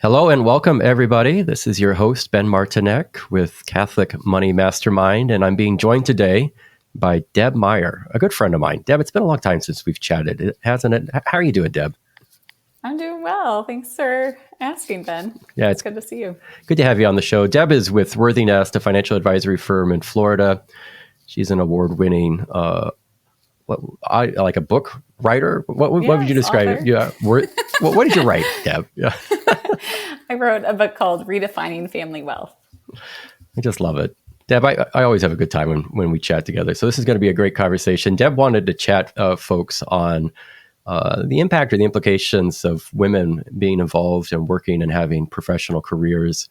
Hello and welcome, everybody. This is your host, Ben Martinek with Catholic Money Mastermind, and I'm being joined today by Deb Meyer, a good friend of mine. Deb, it's been a long time since we've chatted, hasn't it? How are you doing, Deb? I'm doing well. Thanks for asking, Ben. Yeah, It's it's good to see you. good to have you on the show. Deb is with Worthy Nest, a financial advisory firm in Florida. She's an award-winning, like a book writer. What would you Yes, describe it? author. Yeah, what did you write, Deb? Yeah, I wrote a book called Redefining Family Wealth. I just love it. Deb, I always have a good time when we chat together. So this is going to be a great conversation. Deb wanted to chat folks on the impact or the implications of women being involved and working and having professional careers,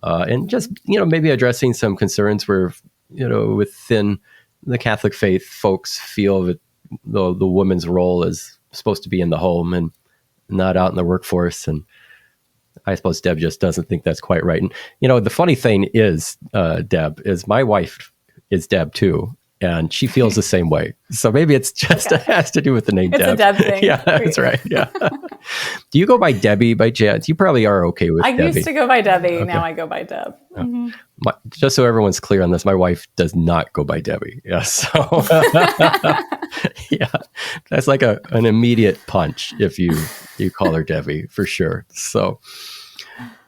and just maybe addressing some concerns where within the Catholic faith, folks feel that the woman's role is supposed to be in the home and not out in the workforce. And I suppose Deb just doesn't think that's quite right. And the funny thing is, Deb, is my wife is Deb too, and she feels the same way. So maybe it's just Okay. it has to do with the name It's Deb. a Deb thing. Yeah, that's right. Yeah. Do you go by Debbie by chance? You probably are okay with I Debbie. used to go by Debbie. Okay. Now I go by Deb. Yeah. Just so everyone's clear on this, my wife does not go by Debbie. Yeah, so yeah, that's like an immediate punch if you call her Debbie for sure. So.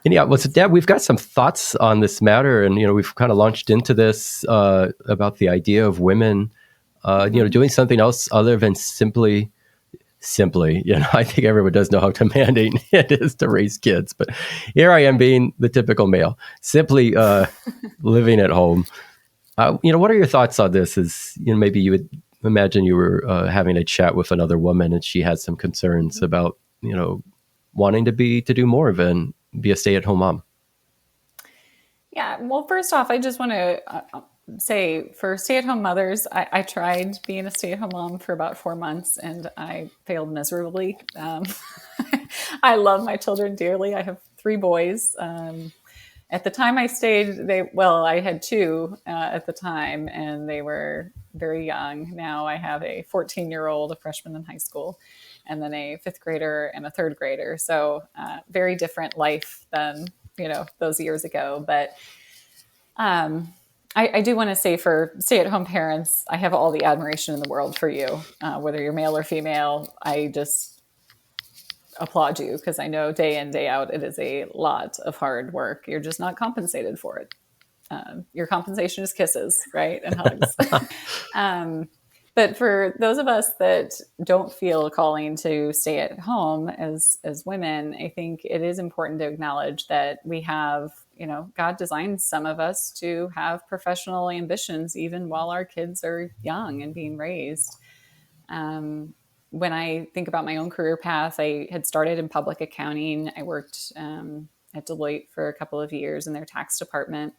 And yeah, well, so Deb, we've got some thoughts on this matter, and we've kind of launched into this about the idea of women, doing something else other than simply. I think everyone does know how demanding it is to raise kids, but here I am being the typical male, simply living at home. What are your thoughts on this? Is maybe you would imagine you were having a chat with another woman, and she had some concerns about wanting to do more than be a stay-at-home mom. Yeah. Well, first off, I just want to say for stay-at-home mothers, I tried being a stay-at-home mom for about 4 months and I failed miserably. I love my children dearly. I have 3 boys. At the time I stayed, I had 2 at the time, and they were very young. Now I have a 14-year-old, a freshman in high school, and then a 5th grader and a 3rd grader. So very different life than, those years ago. But I do want to say for stay-at-home parents, I have all the admiration in the world for you, whether you're male or female. I just applaud you because I know day in, day out, it is a lot of hard work. You're just not compensated for it. Your compensation is kisses, right? And hugs. But for those of us that don't feel a calling to stay at home as women, I think it is important to acknowledge that we have, God designed some of us to have professional ambitions even while our kids are young and being raised. When I think about my own career path, I had started in public accounting. I worked at Deloitte for a couple of years in their tax department.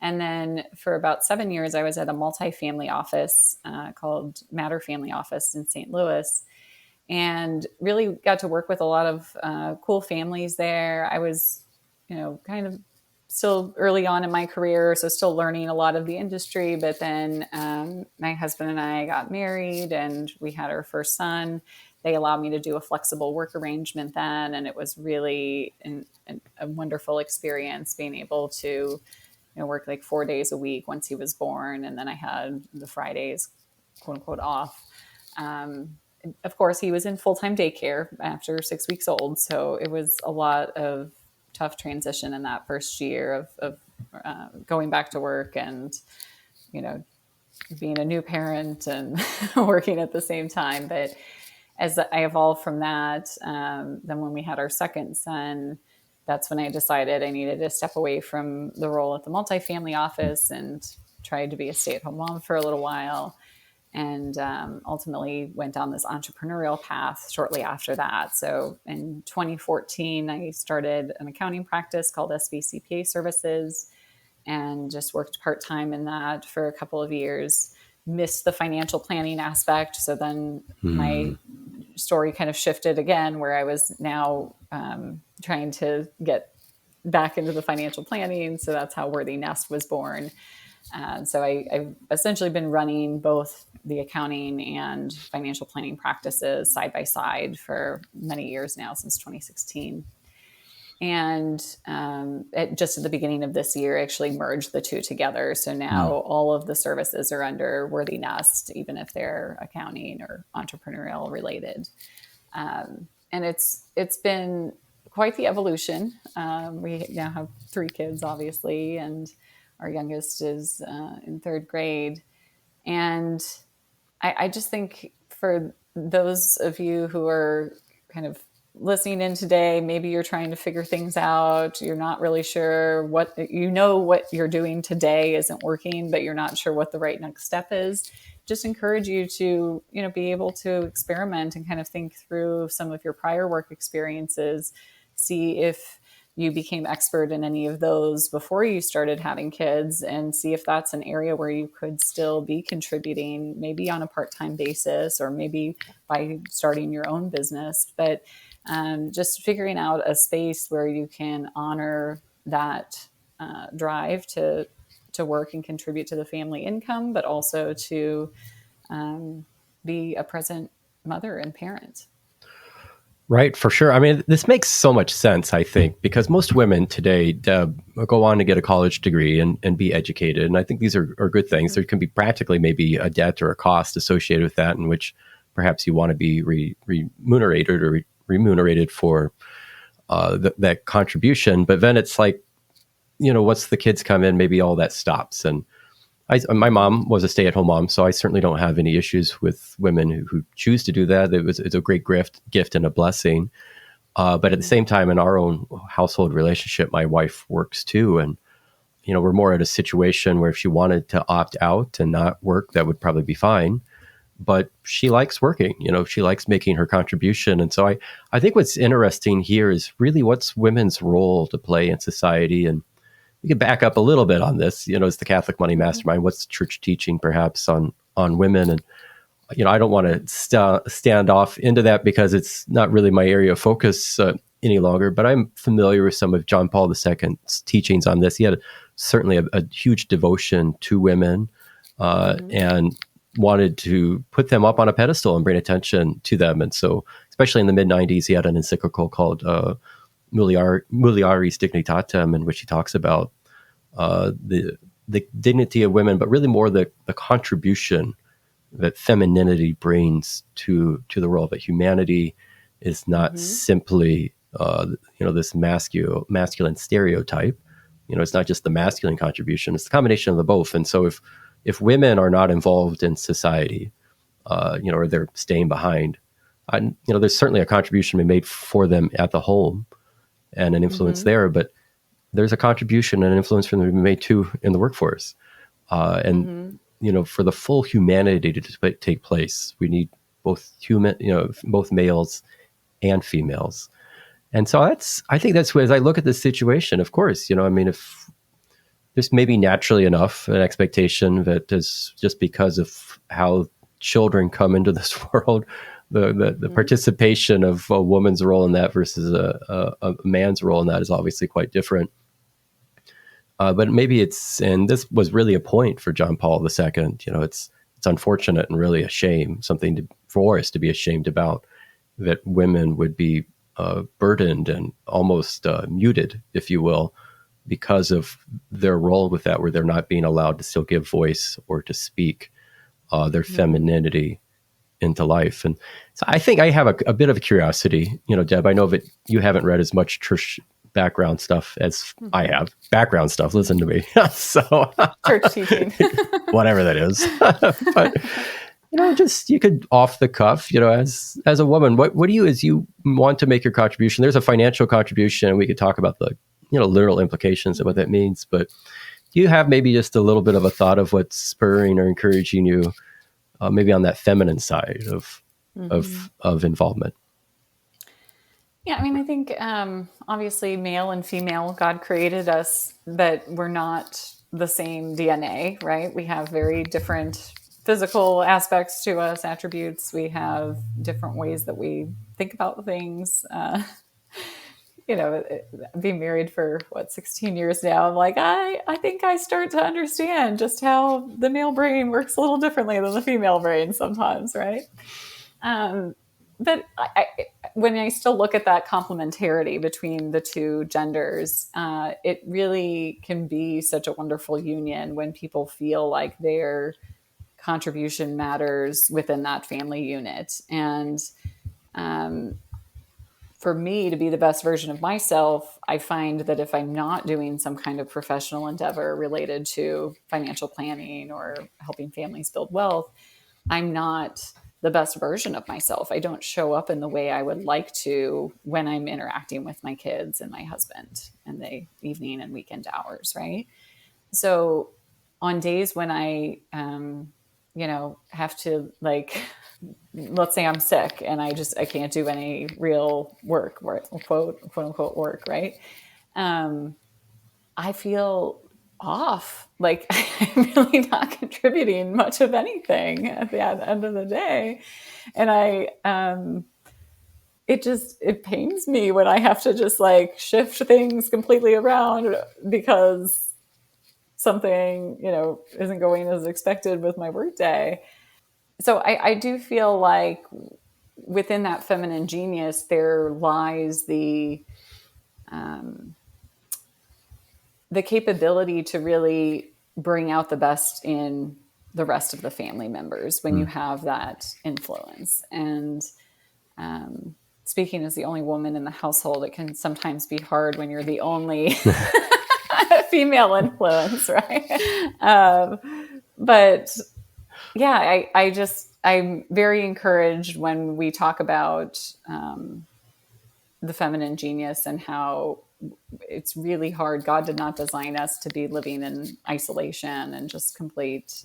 And then for about 7 years, I was at a multifamily office called Matter Family Office in St. Louis, and really got to work with a lot of cool families there. I was, kind of still early on in my career, so still learning a lot of the industry. But then my husband and I got married and we had our first son. They allowed me to do a flexible work arrangement then, and it was really a wonderful experience being able to work like 4 days a week once he was born. And then I had the Fridays, quote unquote, off. Of course, he was in full-time daycare after 6 weeks old. So it was a lot of tough transition in that first year of going back to work and, being a new parent and working at the same time. But as I evolved from that, then when we had our second son, that's when I decided I needed to step away from the role at the multifamily office and tried to be a stay-at-home mom for a little while, and ultimately went down this entrepreneurial path shortly after that. So in 2014, I started an accounting practice called SBCPA Services and just worked part-time in that for a couple of years. Missed the financial planning aspect. So then my story kind of shifted again, where I was now trying to get back into the financial planning. So that's how Worthy Nest was born. So I've essentially been running both the accounting and financial planning practices side by side for many years now, since 2016. And just at the beginning of this year, actually merged the two together. So now all of the services are under Worthy Nest, even if they're accounting or entrepreneurial related. And it's been quite the evolution. We now have 3 kids, obviously, and our youngest is in 3rd grade. And I just think for those of you who are kind of listening in today, maybe you're trying to figure things out. You're not really sure what you're doing today isn't working, but you're not sure what the right next step is. Just encourage you to, be able to experiment and kind of think through some of your prior work experiences, see if you became expert in any of those before you started having kids, and see if that's an area where you could still be contributing, maybe on a part-time basis or maybe by starting your own business. But just figuring out a space where you can honor that drive to work and contribute to the family income, but also to be a present mother and parent. Right, for sure. I mean, this makes so much sense, I think, because most women today go on to get a college degree and be educated. And I think these are good things. There can be practically maybe a debt or a cost associated with that, in which perhaps you want to be remunerated or remunerated for that contribution. But then it's like, once the kids come in, maybe all that stops. And my mom was a stay-at-home mom, so I certainly don't have any issues with women who choose to do that. It's a great gift and a blessing. But at the same time, in our own household relationship, my wife works too. And, we're more at a situation where if she wanted to opt out and not work, that would probably be fine. But she likes working, she likes making her contribution. And so I think what's interesting here is really what's women's role to play in society. And we can back up a little bit on this, as the Catholic Money Mastermind, what's the church teaching perhaps on women? And, I don't want to stand off into that because it's not really my area of focus any longer, but I'm familiar with some of John Paul II's teachings on this. He had certainly a huge devotion to women and wanted to put them up on a pedestal and bring attention to them. And so, especially in the mid-90s, he had an encyclical called Mulieris Dignitatem, in which he talks about the dignity of women, but really more the contribution that femininity brings to the world. That humanity is not simply this masculine stereotype. It's not just the masculine contribution; it's the combination of the both. And so if women are not involved in society, or they're staying behind, there's certainly a contribution to be made for them at the home and an influence there, but there's a contribution and an influence for them to be made too in the workforce. For the full humanity to take place, we need both both males and females. And so I think that's as I look at this situation, of course, if there's maybe naturally enough an expectation that is just because of how children come into this world, the participation of a woman's role in that versus a man's role in that is obviously quite different. But maybe and this was really a point for John Paul II. It's unfortunate and really a shame, something for us to be ashamed about, that women would be burdened and almost muted, if you will, because of their role with that, where they're not being allowed to still give voice or to speak their femininity into life. And so I think I have a bit of a curiosity, Deb. I know that you haven't read as much church background stuff as I have. Background stuff, listen to me. So church teaching. Whatever that is. But just you could off the cuff, as a woman, what do you, as you want to make your contribution, there's a financial contribution, and we could talk about the literal implications of what that means, but do you have maybe just a little bit of a thought of what's spurring or encouraging you maybe on that feminine side of involvement? Yeah, I think obviously male and female, God created us, but we're not the same DNA, right? We have very different physical aspects to us, attributes. We have different ways that we think about things. Being married for 16 years now, I'm like, I think I start to understand just how the male brain works a little differently than the female brain sometimes, right? but when I still look at that complementarity between the two genders, it really can be such a wonderful union when people feel like their contribution matters within that family unit. And um, for me to be the best version of myself, I find that if I'm not doing some kind of professional endeavor related to financial planning or helping families build wealth, I'm not the best version of myself. I don't show up in the way I would like to when I'm interacting with my kids and my husband in the evening and weekend hours, right? So on days when I, have to, like, let's say I'm sick and I can't do any real work, quote unquote work, right? Um, I feel off. Like I'm really not contributing much of anything at the end of the day. And it pains me when I have to just like shift things completely around because something, isn't going as expected with my workday. So I do feel like within that feminine genius, there lies the capability to really bring out the best in the rest of the family members when you have that influence. And speaking as the only woman in the household, it can sometimes be hard when you're the only female influence, right? But yeah, I'm very encouraged when we talk about the feminine genius and how it's really hard. God did not design us to be living in isolation and just complete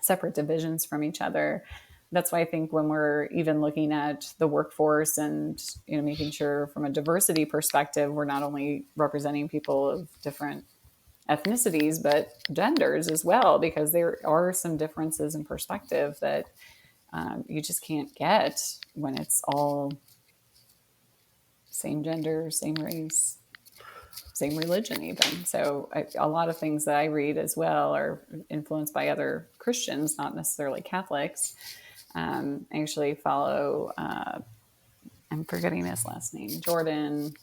separate divisions from each other. That's why I think when we're even looking at the workforce and making sure from a diversity perspective, we're not only representing people of different ethnicities, but genders as well, because there are some differences in perspective that you just can't get when it's all same gender, same race, same religion even. So a lot of things that I read as well are influenced by other Christians, not necessarily Catholics. I actually follow, I'm forgetting his last name, Jordan.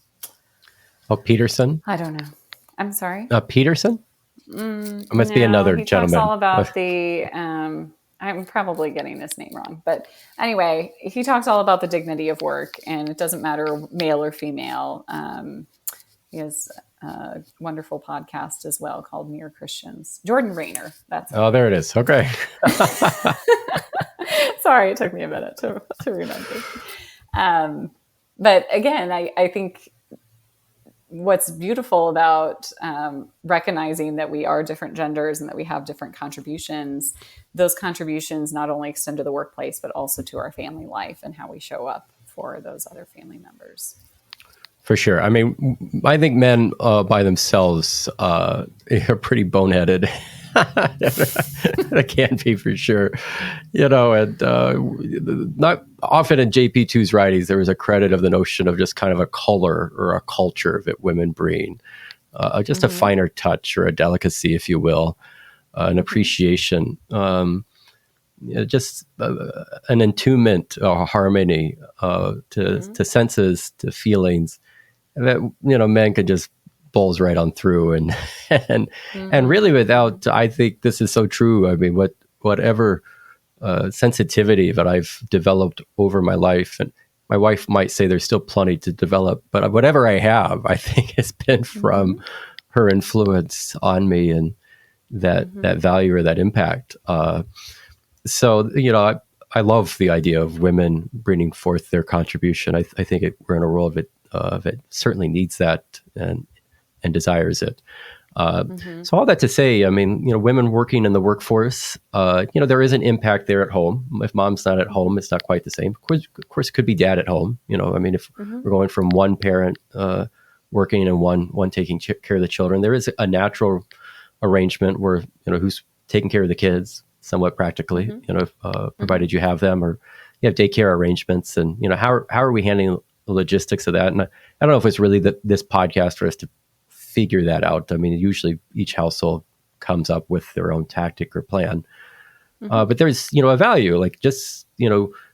Oh, Peterson? I don't know. I'm sorry. Peterson? It must be another he gentleman. Talks all about I'm probably getting this name wrong, but anyway, he talks all about the dignity of work, and it doesn't matter male or female. He has a wonderful podcast as well called Mere Christians. Jordan Rayner. Oh, there it is. Okay. Sorry, it took me a minute to remember. But again, I think what's beautiful about recognizing that we are different genders and that we have different contributions, those contributions not only extend to the workplace, but also to our family life and how we show up for those other family members. For sure. I mean, I think men by themselves are pretty boneheaded. That can be for sure. And not often in JP2's writings, there was a credit of the notion of just kind of a color or a culture that women bring, just a finer touch or a delicacy, if you will, an appreciation, just an attunement, harmony to senses, to feelings that, men could just bowls right on through and really without, I think this is so true. I mean, whatever sensitivity that I've developed over my life, and my wife might say there's still plenty to develop, but whatever I have, I think has been from her influence on me and that value or that impact. So, I love the idea of women bringing forth their contribution. I think we're in a world that certainly needs that and desires it. So all that to say, I mean, women working in the workforce, there is an impact there at home. If mom's not at home, it's not quite the same. Of course, it could be dad at home. I mean, if we're going from one parent working and one taking care of the children, there is a natural arrangement where, who's taking care of the kids somewhat practically, provided you have them, or you have daycare arrangements. And, how are we handling the logistics of that? And I don't know if it's really this podcast for us to figure that out. I mean, usually each household comes up with their own tactic or plan. But there's, a value, like just,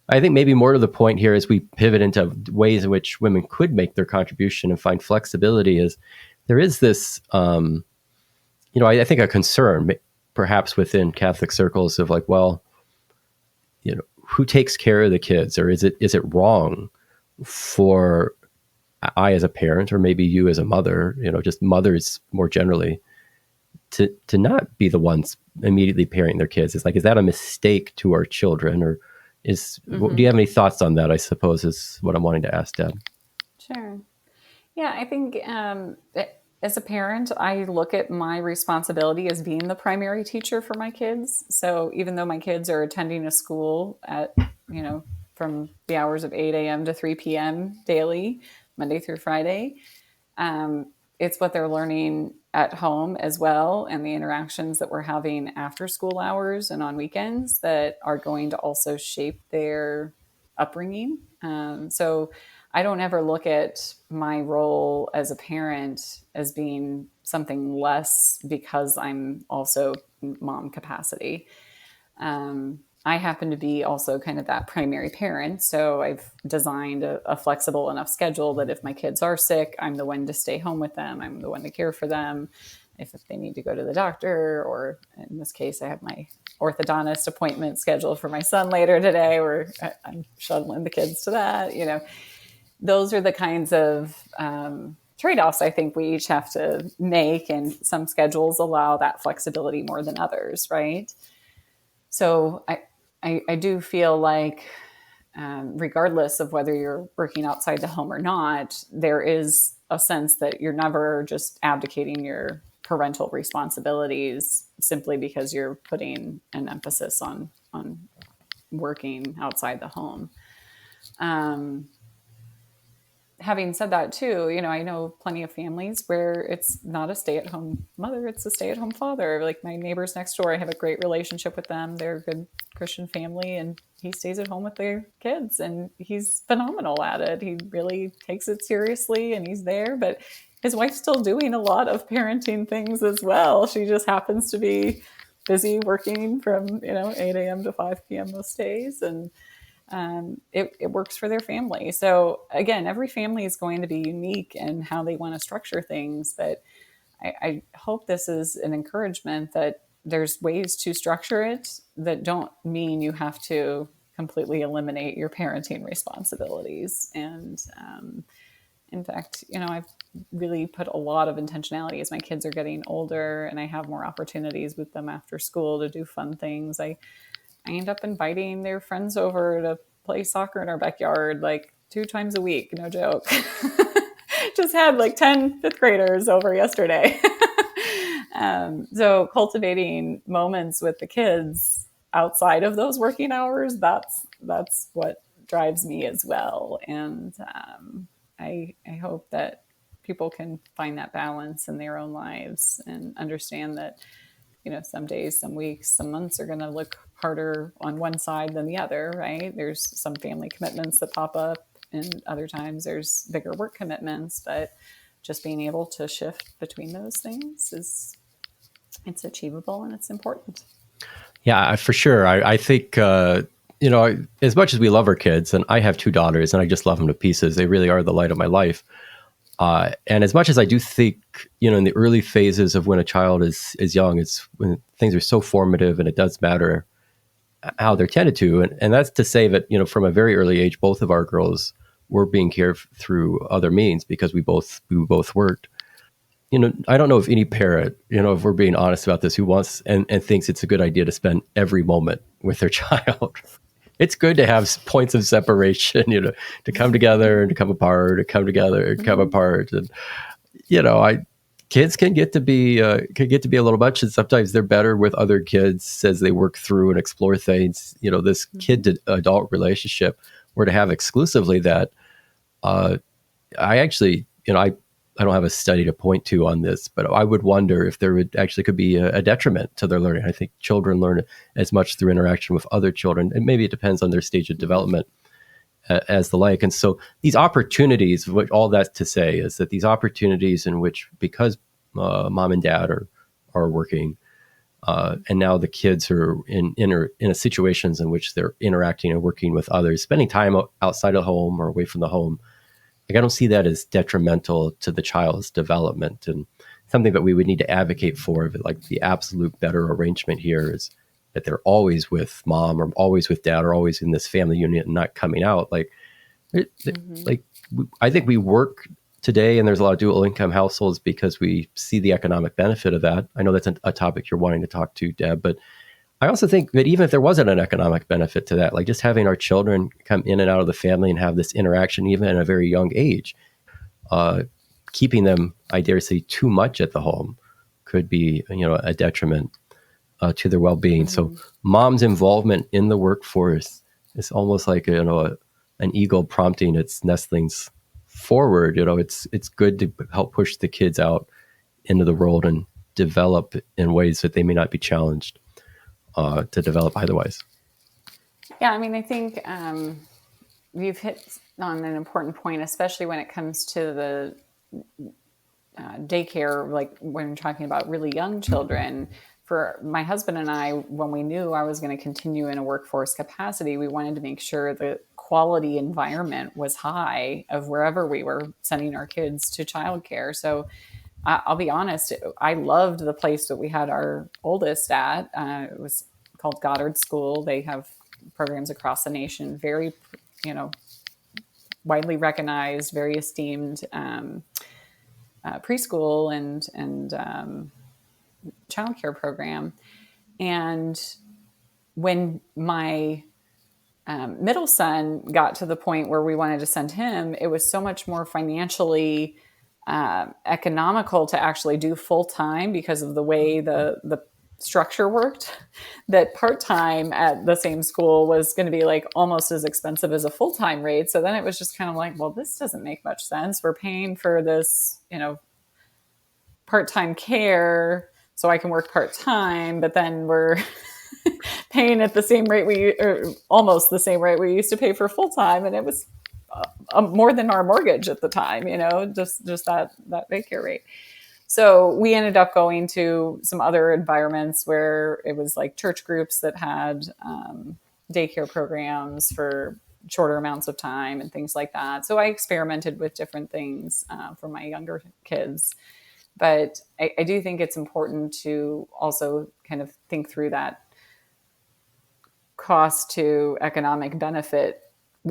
I think maybe more to the point here as we pivot into ways in which women could make their contribution and find flexibility is there is this, I think a concern perhaps within Catholic circles of like, well, who takes care of the kids, or is it wrong for I as a parent, or maybe you as a mother, just mothers more generally, to not be the ones immediately parenting their kids? It's like, is that a mistake to our children, or do you have any thoughts on that, I suppose, is what I'm wanting to ask, Deb. Sure. Yeah, I think as a parent, I look at my responsibility as being the primary teacher for my kids. So even though my kids are attending a school at, from the hours of 8 a.m. to 3 p.m. daily, Monday through Friday, it's what they're learning at home as well, and the interactions that we're having after school hours and on weekends that are going to also shape their upbringing. So I don't ever look at my role as a parent as being something less because I'm also mom capacity. I happen to be also kind of that primary parent. So I've designed a flexible enough schedule that if my kids are sick, I'm the one to stay home with them. I'm the one to care for them. If they need to go to the doctor, or in this case, I have my orthodontist appointment scheduled for my son later today, where I'm shuttling the kids to that. Those are the kinds of trade-offs I think we each have to make, and some schedules allow that flexibility more than others, right? So I do feel like regardless of whether you're working outside the home or not, there is a sense that you're never just abdicating your parental responsibilities simply because you're putting an emphasis on working outside the home. Having said that too, I know plenty of families where it's not a stay-at-home mother, it's a stay-at-home father. Like my neighbors next door, I have a great relationship with them. They're a good Christian family, and he stays at home with their kids, and he's phenomenal at it. He really takes it seriously, and he's there, but his wife's still doing a lot of parenting things as well. She just happens to be busy working from, 8 a.m. to 5 p.m. most days. And it works for their family. So again, every family is going to be unique in how they want to structure things. But I hope this is an encouragement that there's ways to structure it that don't mean you have to completely eliminate your parenting responsibilities. And in fact, I've really put a lot of intentionality as my kids are getting older and I have more opportunities with them after school to do fun things. I end up inviting their friends over to play soccer in our backyard like 2 times a week. No joke. Just had like 10 fifth graders over yesterday. So cultivating moments with the kids outside of those working hours, that's what drives me as well. And I hope that people can find that balance in their own lives and understand that some days, some weeks, some months are going to look harder on one side than the other, right? There's some family commitments that pop up, and other times there's bigger work commitments, but just being able to shift between those things it's achievable and it's important. Yeah, for sure. I think, as much as we love our kids, and I have 2 daughters and I just love them to pieces. They really are the light of my life. And as much as I do think, in the early phases of when a child is young, it's when things are so formative and it does matter how they're tended to. And that's to say that, from a very early age, both of our girls were being cared through other means because we both worked. I don't know if any parent, if we're being honest about this, who wants and thinks it's a good idea to spend every moment with their child. It's good to have points of separation, to come together and to come apart, to come together and come apart. And, kids can get to be a little much, and sometimes they're better with other kids as they work through and explore things. This kid to adult relationship, were to have exclusively that. I actually, I don't have a study to point to on this, but I would wonder if there could be a detriment to their learning. I think children learn as much through interaction with other children, and maybe it depends on their stage of development as the like. And so these opportunities, all that to say is that these opportunities in which, because mom and dad are working, And now the kids are in situations in which they're interacting and working with others, spending time outside of home or away from the home. Like, I don't see that as detrimental to the child's development, and something that we would need to advocate for. But like, the absolute better arrangement here is that they're always with mom or always with dad or always in this family unit and not coming out. Like, like I think we work today, and there's a lot of dual income households because we see the economic benefit of that. I know that's a topic you're wanting to talk to, Deb, but I also think that even if there wasn't an economic benefit to that, like just having our children come in and out of the family and have this interaction, even at a very young age, keeping them, I dare say, too much at the home could be, a detriment to their well-being. So mom's involvement in the workforce is almost like, an eagle prompting its nestlings forward. It's good to help push the kids out into the world and develop in ways that they may not be challenged to develop otherwise. Yeah, I mean, I think you've hit on an important point, especially when it comes to the daycare, like when you're talking about really young children. For my husband and I, when we knew I was going to continue in a workforce capacity, we wanted to make sure the quality environment was high of wherever we were sending our kids to childcare. So I'll be honest, I loved the place that we had our oldest at. It was called Goddard School. They have programs across the nation, very, widely recognized, very esteemed preschool and childcare program. And when my middle son got to the point where we wanted to send him, it was so much more financially economical to actually do full time because of the way the structure worked, that part-time at the same school was going to be like almost as expensive as a full-time rate. So then it was just kind of like, well, this doesn't make much sense. We're paying for this, part-time care so I can work part-time, but then we're paying at the same rate or almost the same rate we used to pay for full-time. And it was more than our mortgage at the time, just that daycare rate. So we ended up going to some other environments where it was like church groups that had daycare programs for shorter amounts of time and things like that. So I experimented with different things for my younger kids. But I do think it's important to also kind of think through that cost to economic benefit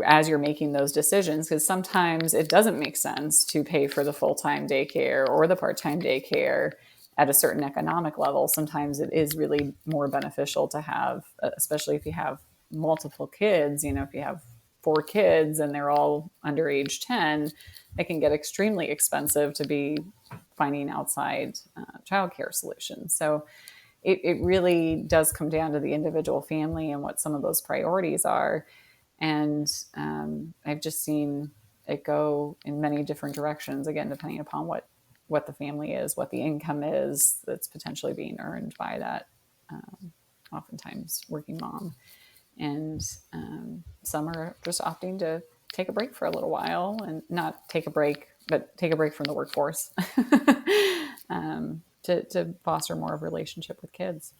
as you're making those decisions, because sometimes it doesn't make sense to pay for the full-time daycare or the part-time daycare at a certain economic level. Sometimes it is really more beneficial to have, especially if you have multiple kids, if you have 4 kids and they're all under age 10, it can get extremely expensive to be finding outside childcare solutions. So it really does come down to the individual family and what some of those priorities are. And I've just seen it go in many different directions, again, depending upon what the family is, what the income is that's potentially being earned by that oftentimes working mom. And some are just opting to take a break for a little while, and not take a break, but take a break from the workforce to foster more of a relationship with kids.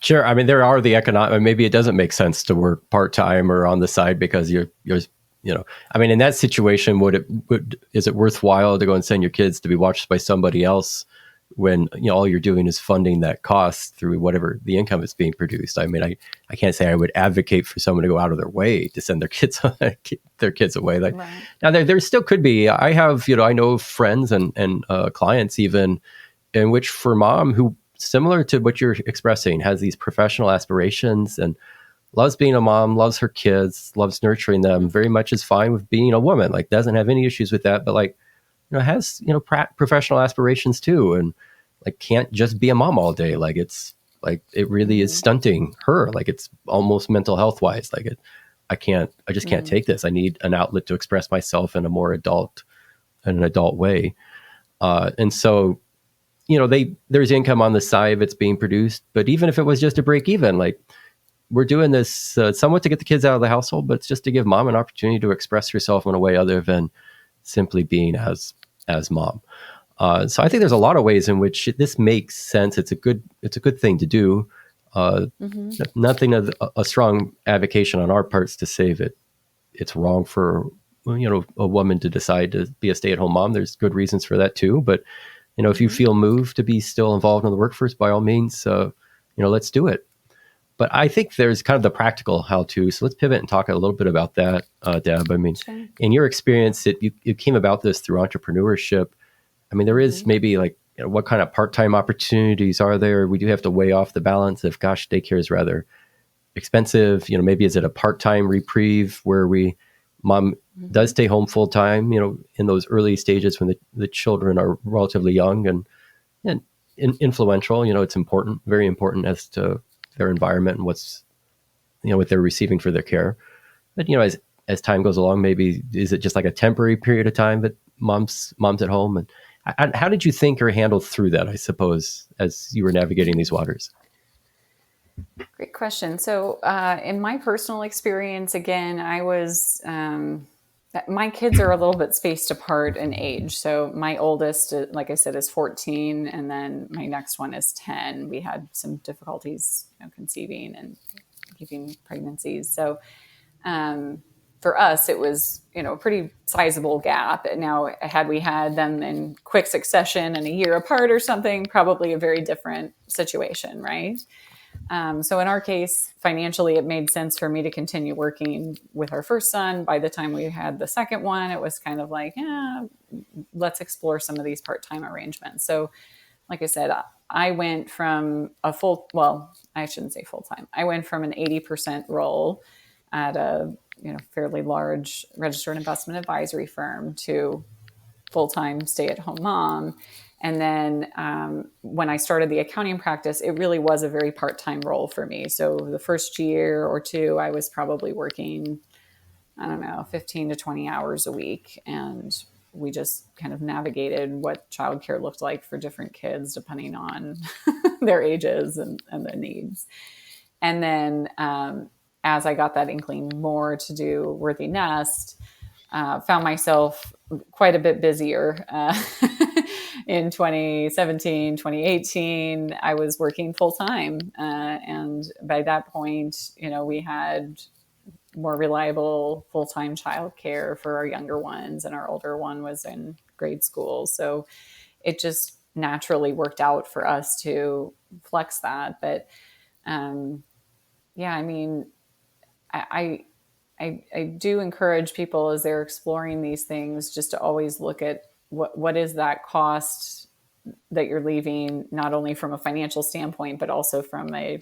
Sure. I mean, there are the economic, maybe it doesn't make sense to work part-time or on the side because you're, I mean, in that situation, is it worthwhile to go and send your kids to be watched by somebody else when, all you're doing is funding that cost through whatever the income is being produced? I mean, I can't say I would advocate for someone to go out of their way to send their kids away. Like, right. Now there still could be, I have, I know friends and clients even in which for mom who, similar to what you're expressing, has these professional aspirations and loves being a mom, loves her kids, loves nurturing them, very much is fine with being a woman, like doesn't have any issues with that, but like, has, professional aspirations too. And like, can't just be a mom all day. Like, it's like, it really is stunting her. Like, it's almost mental health wise. Like I just can't take this. I need an outlet to express myself in a more adult way. And so, there's income on the side that's being produced, but even if it was just to break even, like we're doing this somewhat to get the kids out of the household, but it's just to give mom an opportunity to express herself in a way other than simply being as mom. So I think there's a lot of ways in which this makes sense. It's a good thing to do. Nothing of a strong advocation on our parts to say that it's wrong for a woman to decide to be a stay-at-home mom. There's good reasons for that too. But if you feel moved to be still involved in the workforce, by all means, let's do it. But I think there's kind of the practical how-to. So let's pivot and talk a little bit about that, Deb. I mean, Sure. in your experience, you came about this through entrepreneurship. I mean, there is maybe like, what kind of part-time opportunities are there? We do have to weigh off the balance of, gosh, daycare is rather expensive. Maybe is it a part-time reprieve where mom does stay home full-time, in those early stages when the children are relatively young and influential. It's important, very important as to their environment and what they're receiving for their care. But, as time goes along, maybe is it just like a temporary period of time that mom's at home? And how did you think or handle through that, I suppose, as you were navigating these waters? Great question. So, in my personal experience, again, I was, my kids are a little bit spaced apart in age. So, my oldest, like I said, is 14, and then my next one is 10. We had some difficulties conceiving and keeping pregnancies. So, for us, it was, a pretty sizable gap. Now, had we had them in quick succession and a year apart or something, probably a very different situation, right? So in our case, financially, it made sense for me to continue working with our first son. By the time we had the second one, it was kind of like, let's explore some of these part-time arrangements. So like I said, I went from I shouldn't say full-time. I went from an 80% role at a fairly large registered investment advisory firm to full-time stay-at-home mom. And then when I started the accounting practice, it really was a very part-time role for me. So the first year or two, I was probably working, 15 to 20 hours a week. And we just kind of navigated what childcare looked like for different kids, depending on their ages and their needs. And then as I got that inkling more to do Worthy Nest, found myself quite a bit busier. In 2017, 2018, I was working full time. And by that point, we had more reliable full-time childcare for our younger ones, and our older one was in grade school. So it just naturally worked out for us to flex that. But I mean, I do encourage people as they're exploring these things just to always look at what is that cost that you're leaving, not only from a financial standpoint, but also from a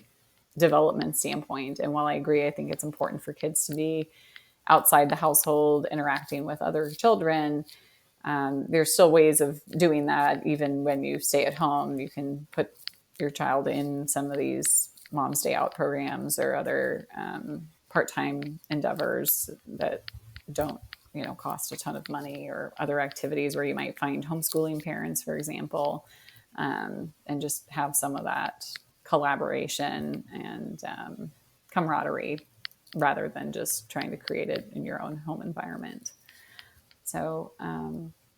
development standpoint. And while I agree, I think it's important for kids to be outside the household, interacting with other children. There's still ways of doing that. Even when you stay at home, you can put your child in some of these mom's day out programs or other part-time endeavors that don't cost a ton of money, or other activities where you might find homeschooling parents, for example, and just have some of that collaboration and camaraderie rather than just trying to create it in your own home environment. So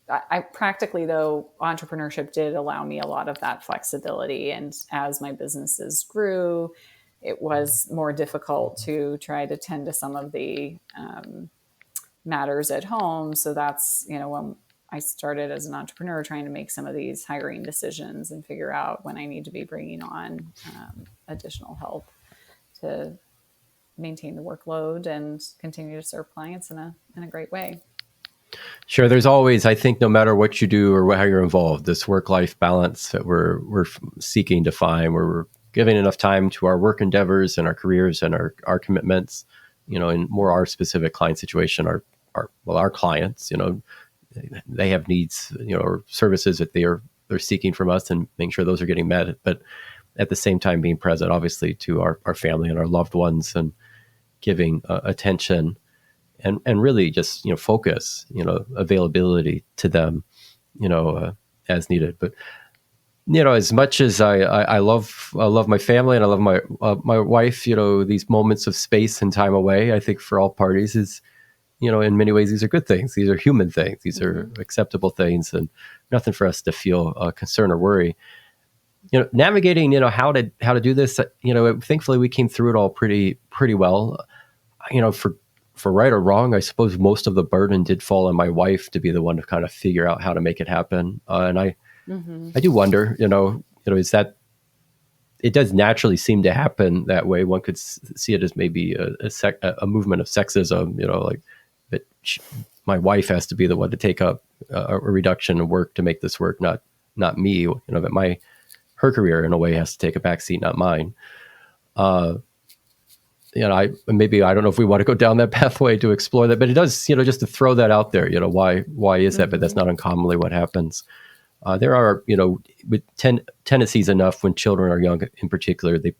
I practically, though, entrepreneurship did allow me a lot of that flexibility. And as my businesses grew, it was more difficult to try to tend to some of the matters at home. So that's, when I started as an entrepreneur, trying to make some of these hiring decisions and figure out when I need to be bringing on additional help to maintain the workload and continue to serve clients in a great way. Sure. There's always, I think, no matter what you do or how you're involved, this work-life balance that we're seeking to find, where we're giving enough time to our work endeavors and our careers and our commitments, in more our specific client situation, our clients, they have needs, or services that they're seeking from us, and making sure those are getting met. But at the same time, being present, obviously, to our family and our loved ones, and giving attention and really just, focus, availability to them, as needed. But, as much as I love my family and I love my wife, these moments of space and time away, I think for all parties is in many ways, these are good things. These are human things. These are acceptable things, and nothing for us to feel concern or worry. Navigating, how to do this. Thankfully, we came through it all pretty well. For right or wrong, I suppose most of the burden did fall on my wife to be the one to kind of figure out how to make it happen. And I do wonder, is that it does naturally seem to happen that way. One could see it as maybe a movement of sexism, like that my wife has to be the one to take up a reduction in work to make this work, not me. That her career in a way has to take a backseat, not mine. I don't know if we want to go down that pathway to explore that, but it does, just to throw that out there, why is that? But that's not uncommonly what happens. There are, with tendencies enough when children are young in particular, they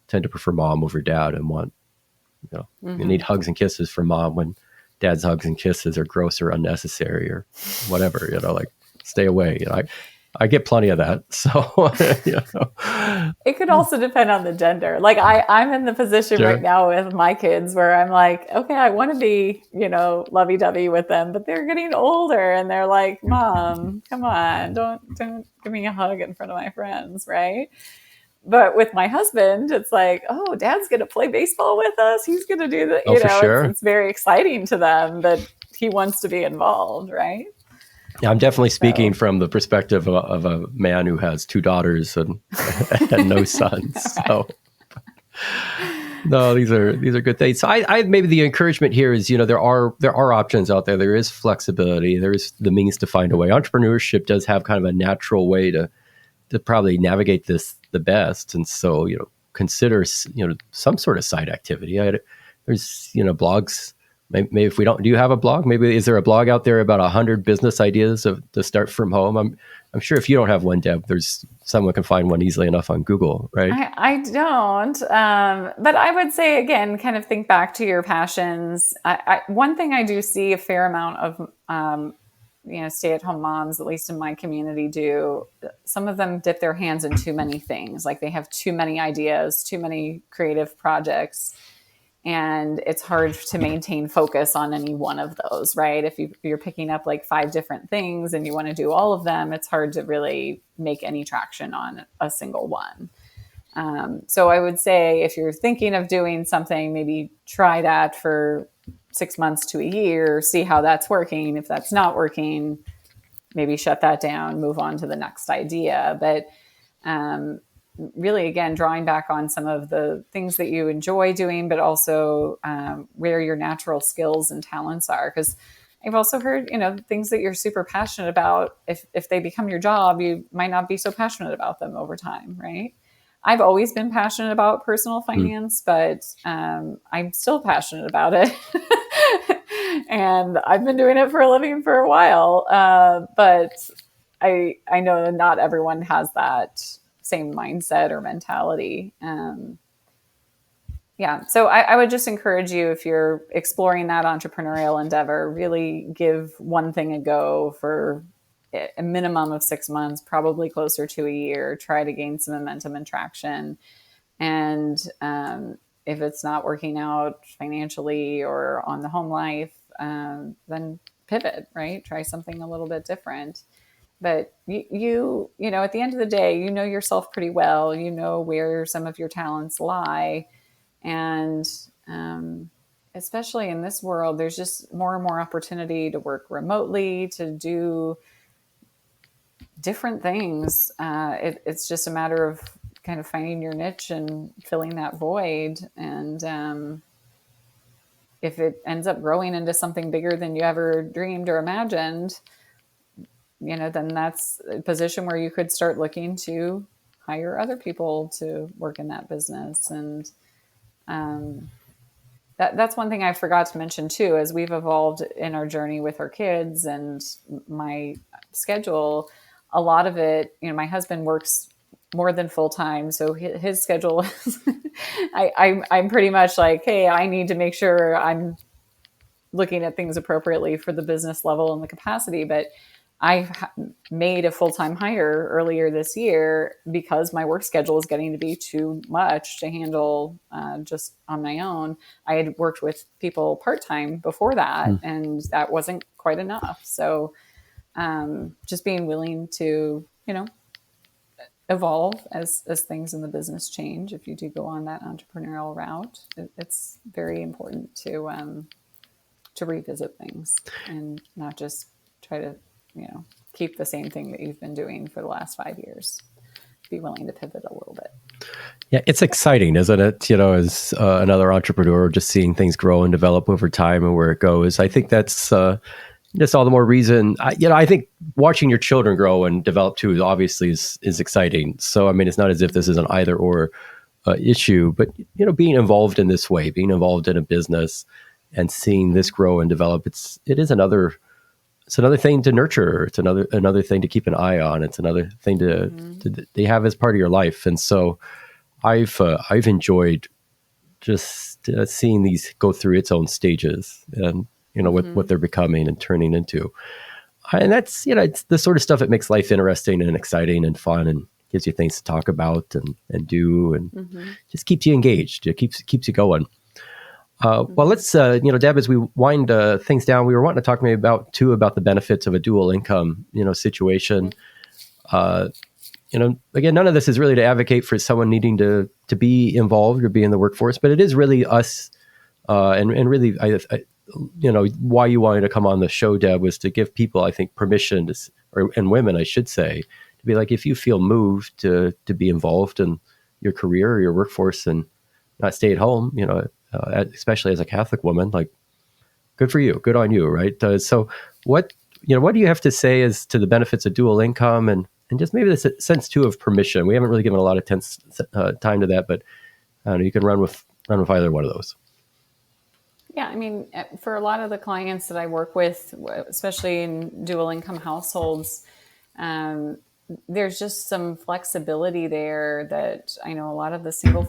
tend to prefer mom over dad and want, you need hugs and kisses from mom when dad's hugs and kisses are gross or unnecessary or whatever, like stay away. I get plenty of that. So, It could also depend on the gender. Like I'm in the position Sure. right now with my kids where I'm like, okay, I want to be, lovey-dovey with them, but they're getting older and they're like, Mom, come on, don't give me a hug in front of my friends, right? But with my husband, it's like, oh, Dad's going to play baseball with us. He's going to do that. Oh, for sure. It's very exciting to them that he wants to be involved, right? Yeah, I'm definitely speaking from the perspective of a man who has 2 daughters and no sons. So, no, these are good things. So, I maybe the encouragement here is, there are options out there. There is flexibility. There is the means to find a way. Entrepreneurship does have kind of a natural way to probably navigate this the best. And so, consider some sort of side activity. There's blogs. Maybe if we don't, do you have a blog? Maybe is there a blog out there about 100 business ideas to start from home? I'm sure if you don't have one, Deb, there's someone can find one easily enough on Google, right? I don't, but I would say again, kind of think back to your passions. One thing I do see a fair amount of, stay-at-home moms, at least in my community, do. Some of them dip their hands in too many things, like they have too many ideas, too many creative projects. And it's hard to maintain focus on any one of those, right? If you're picking up like 5 different things and you want to do all of them, it's hard to really make any traction on a single one. So I would say if you're thinking of doing something, maybe try that for 6 months to a year, see how that's working. If that's not working, maybe shut that down, move on to the next idea. But really, again, drawing back on some of the things that you enjoy doing, but also where your natural skills and talents are. Because I've also heard, things that you're super passionate about, if they become your job, you might not be so passionate about them over time, right? I've always been passionate about personal finance, but I'm still passionate about it. And I've been doing it for a living for a while. But I know not everyone has that same mindset or mentality. So I would just encourage you, if you're exploring that entrepreneurial endeavor, really give one thing a go for a minimum of 6 months, probably closer to a year. Try to gain some momentum and traction. And if it's not working out financially or on the home life, then pivot, right? Try something a little bit different. But you at the end of the day, you know yourself pretty well. You know where some of your talents lie. And especially in this world, there's just more and more opportunity to work remotely, to do different things. It's just a matter of kind of finding your niche and filling that void. And if it ends up growing into something bigger than you ever dreamed or imagined, then that's a position where you could start looking to hire other people to work in that business. And that's one thing I forgot to mention too, as we've evolved in our journey with our kids and my schedule. A lot of it, my husband works more than full time, so his schedule is I'm pretty much like, hey, I need to make sure I'm looking at things appropriately for the business level and the capacity. But made a full-time hire earlier this year because my work schedule is getting to be too much to handle just on my own. I had worked with people part-time before that, and that wasn't quite enough. So just being willing to, evolve as things in the business change. If you do go on that entrepreneurial route, it's very important to revisit things and not just try to, keep the same thing that you've been doing for the last 5 years. Be willing to pivot a little bit. Yeah, it's exciting, isn't it? As another entrepreneur, just seeing things grow and develop over time and where it goes. I think that's just all the more reason. I think watching your children grow and develop too is exciting. So, I mean, it's not as if this is an either or issue, but being involved in this way, being involved in a business and seeing this grow and develop, it's another thing to nurture. It's another thing to keep an eye on. It's another thing to have as part of your life. And so I've enjoyed just seeing these go through its own stages and what they're becoming and turning into. And that's it's the sort of stuff that makes life interesting and exciting and fun and gives you things to talk about and do and just keeps you engaged. It keeps you going. Well, let's, Deb, as we wind things down, we were wanting to talk maybe about the benefits of a dual income, situation. Again, none of this is really to advocate for someone needing to be involved or be in the workforce, but it is really us, and really, why you wanted to come on the show, Deb, was to give people, I think, permission and women, I should say, to be like, if you feel moved to be involved in your career or your workforce and not stay at home, especially as a Catholic woman, like, good for you, good on you, right? So what do you have to say as to the benefits of dual income and just maybe the sense too of permission? We haven't really given a lot of time to that, but you can run with either one of those. Yeah, I mean, for a lot of the clients that I work with, especially in dual income households, there's just some flexibility there that I know a lot of the single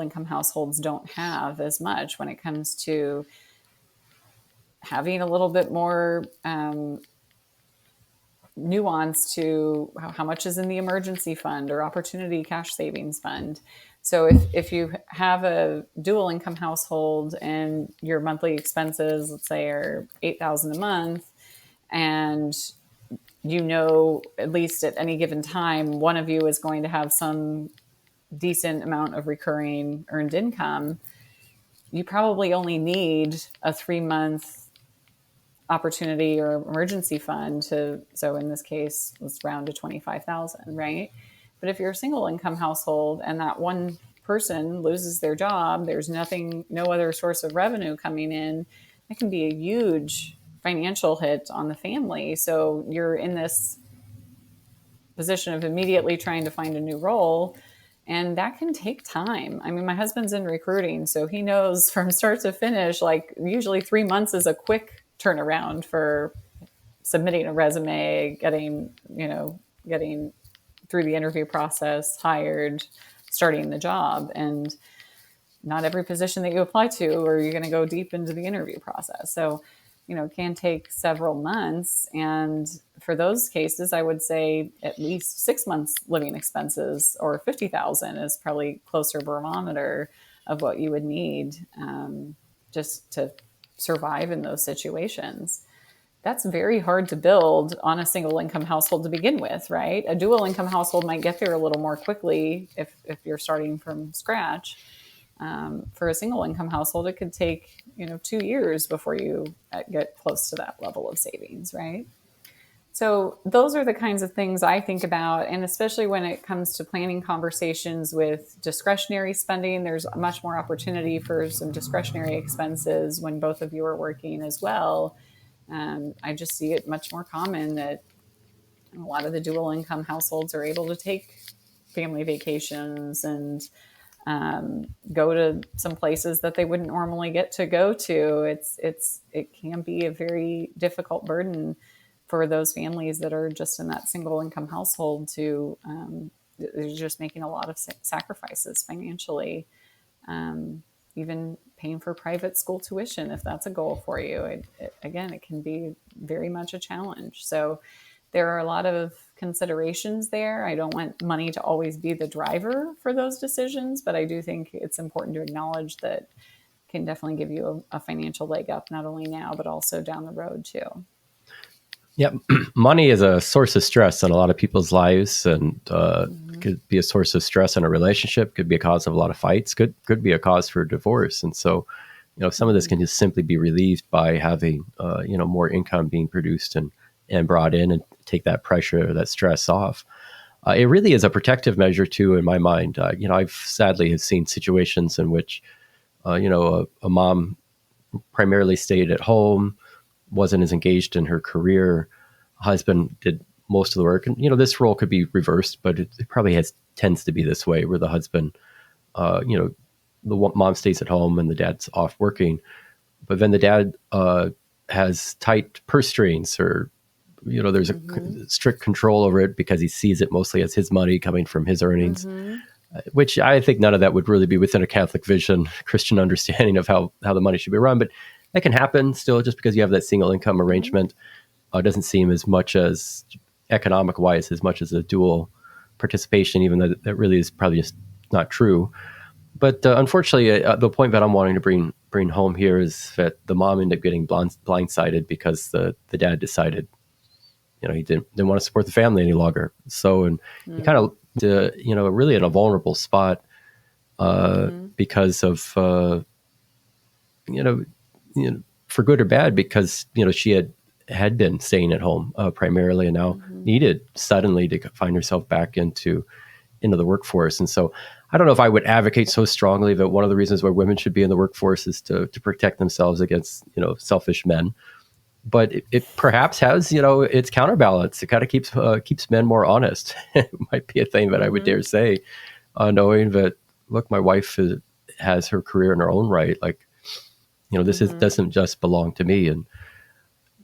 income households don't have as much when it comes to having a little bit more nuance to how much is in the emergency fund or opportunity cash savings fund. So if you have a dual income household and your monthly expenses, let's say, are $8,000 a month, and at least at any given time, one of you is going to have some decent amount of recurring earned income, you probably only need a 3-month opportunity or emergency fund so in this case, let's round to 25,000, right? But if you're a single income household and that one person loses their job, there's no other source of revenue coming in, it can be a huge financial hit on the family. So you're in this position of immediately trying to find a new role. And that can take time. I mean, my husband's in recruiting, so he knows from start to finish, like usually 3 months is a quick turnaround for submitting a resume, getting through the interview process, hired, starting the job. And not every position that you apply to, or you're going to go deep into the interview process. So, it can take several months. And for those cases, I would say at least 6 months living expenses or 50,000 is probably closer barometer of what you would need just to survive in those situations. That's very hard to build on a single income household to begin with, right? A dual income household might get there a little more quickly if you're starting from scratch. For a single income household, it could take 2 years before you get close to that level of savings, right? So those are the kinds of things I think about, and especially when it comes to planning conversations with discretionary spending, there's much more opportunity for some discretionary expenses when both of you are working as well. I just see it much more common that a lot of the dual income households are able to take family vacations and go to some places that they wouldn't normally get to go to. It can be a very difficult burden for those families that are just in that single income household to they're just making a lot of sacrifices financially, even paying for private school tuition, if that's a goal for you. Again, it can be very much a challenge. So there are a lot of considerations there. I don't want money to always be the driver for those decisions, but I do think it's important to acknowledge that can definitely give you a financial leg up, not only now, but also down the road too. Yeah, money is a source of stress in a lot of people's lives, and could be a source of stress in a relationship. Could be a cause of a lot of fights. Could be a cause for divorce. And so, some of this can just simply be relieved by having more income being produced and brought in, and take that pressure, that stress off. It really is a protective measure too, in my mind. I've sadly have seen situations in which a mom primarily stayed at home, wasn't as engaged in her career. Husband did most of the work, and this role could be reversed, but it probably tends to be this way, where the husband, the mom stays at home and the dad's off working, but then the dad has tight purse strings, or there's a strict control over it because he sees it mostly as his money coming from his earnings. Which I think none of that would really be within a Catholic vision, Christian understanding of how the money should be run. But that can happen still, just because you have that single income arrangement. Doesn't seem as much as economic wise, as much as a dual participation, even though that really is probably just not true. But unfortunately, the point that I'm wanting to bring home here is that the mom ended up getting blindsided because the dad decided, he didn't want to support the family any longer. So, and he kind of, really in a vulnerable spot because of, for good or bad, because, she had been staying at home primarily, and now needed suddenly to find herself back into the workforce. And so I don't know if I would advocate so strongly that one of the reasons why women should be in the workforce is to protect themselves against, selfish men. But it perhaps has, its counterbalance. It kind of keeps men more honest. It might be a thing that I would dare say, knowing that, look, my wife has her career in her own right. Like, this doesn't just belong to me. And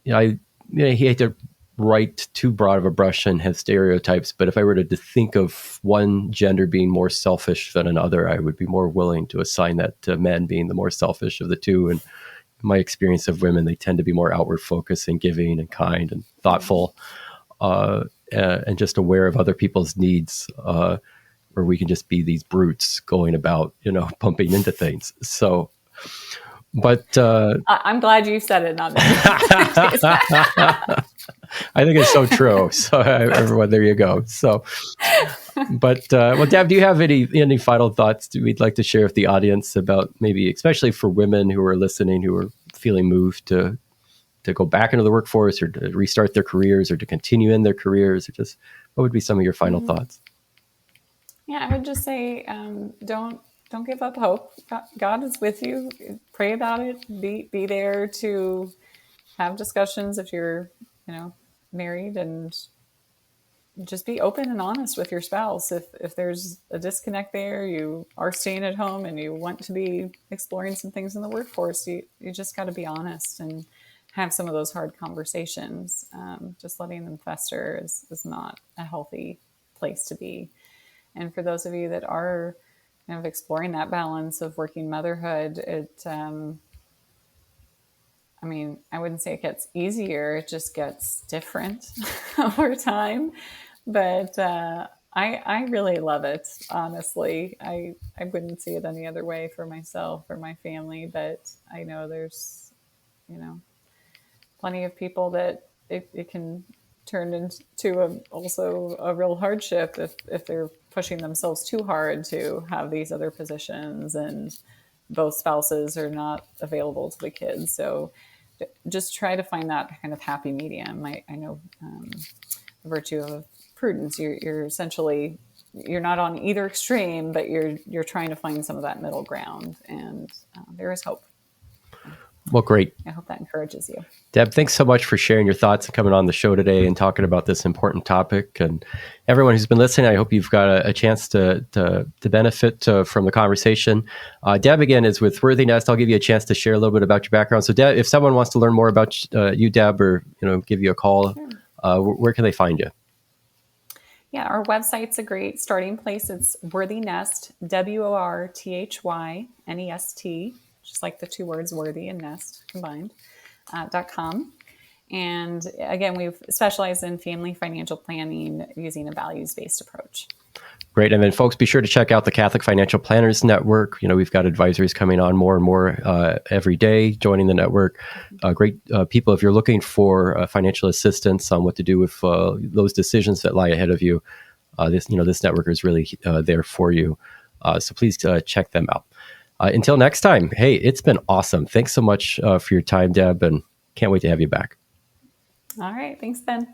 I hate to write too broad of a brush and have stereotypes, but if I were to think of one gender being more selfish than another, I would be more willing to assign that to men being the more selfish of the two. And my experience of women, they tend to be more outward focused and giving and kind and thoughtful, and just aware of other people's needs, where we can just be these brutes going about, bumping into things. So, but I'm glad you said it, not me. I think it's so true. So everyone, there you go. So, but well, Deb, do you have any final thoughts we'd like to share with the audience about, maybe especially for women who are listening, who are feeling moved to go back into the workforce, or to restart their careers, or to continue in their careers, or just what would be some of your final thoughts? Yeah, I would just say, don't give up hope. God is with you. Pray about it. Be there to have discussions if you're, married, and just be open and honest with your spouse. If there's a disconnect there, you are staying at home and you want to be exploring some things in the workforce, you just got to be honest and have some of those hard conversations. Just letting them fester is not a healthy place to be. And for those of you that are kind of exploring that balance of working motherhood, I wouldn't say it gets easier, it just gets different over time. But I really love it, honestly. I wouldn't see it any other way for myself or my family, but I know there's, plenty of people that it can turn into also a real hardship if they're pushing themselves too hard to have these other positions and both spouses are not available to the kids. So just try to find that kind of happy medium. I know the virtue of prudence. You're essentially, you're not on either extreme, but you're trying to find some of that middle ground, and there is hope. Well, great. I hope that encourages you. Deb, thanks so much for sharing your thoughts and coming on the show today and talking about this important topic. And everyone who's been listening, I hope you've got a chance to benefit from the conversation. Deb, again, is with Worthy Nest. I'll give you a chance to share a little bit about your background. So, Deb, if someone wants to learn more about you, Deb, or give you a call, sure, where can they find you? Yeah, our website's a great starting place. It's Worthy Nest, WORTHYNEST just like the two words worthy and nest combined, .com. And again, we've specialized in family financial planning using a values-based approach. Great. And then folks, be sure to check out the Catholic Financial Planners Network. We've got advisories coming on more and more every day, joining the network. Great people. If you're looking for financial assistance on what to do with those decisions that lie ahead of you, this network is really there for you. So please check them out. Until next time, hey, it's been awesome. Thanks so much for your time, Deb, and can't wait to have you back. All right. Thanks, Ben.